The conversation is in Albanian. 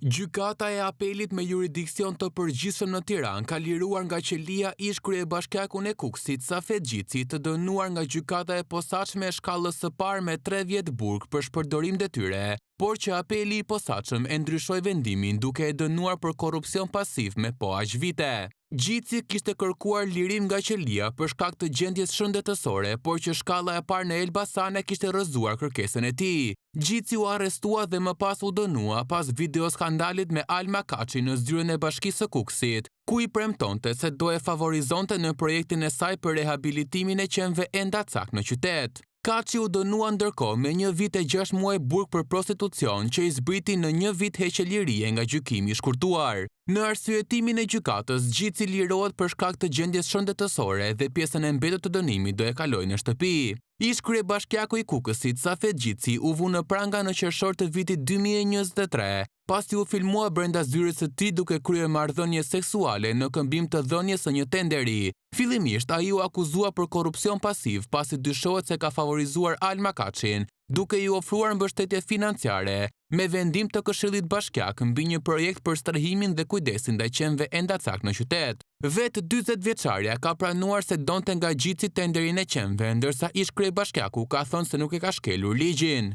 Gjykata e apelit me jurisdiksion të përgjithshëm në Tiranë ka liruar nga qelia ish kryebashkiakun e Kukësit Safet Gjitsi të dënuar nga gjykata e posaçme e shkallës së parë me 3 vjet burg për shpërdorim detyre, por që apeli i posaçëm e ndryshoi vendimin duke e dënuar për korrupsion pasiv me po aq vite. Gjitsi kishte kërkuar lirim nga qelia për shkak të gjendjes shëndetësore, por që shkalla e parë në Elbasane kishte rrëzuar kërkesën e tij. Gjitsi u arrestua dhe më pas u dënua pas video skandalit me Alma Kaçi në zyrën e Bashkisë së Kukësit, ku i premtonte se do e favorizonte në projektin e saj për rehabilitimin e qenve Endacak në qytet. Kaçi u dënua ndërkohë me 1 vit e 6 muaj burg për prostitucion që i zbriti në 1 vit heqje lirie nga gjykimi i shkurtuar. Në arsyetimin e gjykatës, Gjitsi lirohet për shkak të gjendjes shëndetësore dhe pjesën e mbetur të dënimit do e kalojë në shtëpi. Ish kryebashkiaku i Kukësit Safet Gjitsi u vu në pranga në qershor të vitit 2023, pasi u filmua brenda zyrës së tij duke kryer marrëdhënie seksuale në këmbim të dhënies së një tenderi. Fillimisht ai u akuzua për korrupsion pasiv pasi dyshohet se ka favorizuar Alma Kaçin, duke i ofruar mbështetje financiare, me vendim të Këshillit Bashkiak mbi një projekt për strehimin dhe kujdesin ndaj qenve Endacak në qytet. Vetë 40 vjeçarja ka pranuar se donte nga Gjitsi tenderin e qenve, ndërsa ish kryebashkiaku ka thënë se nuk e ka shkelur ligjin.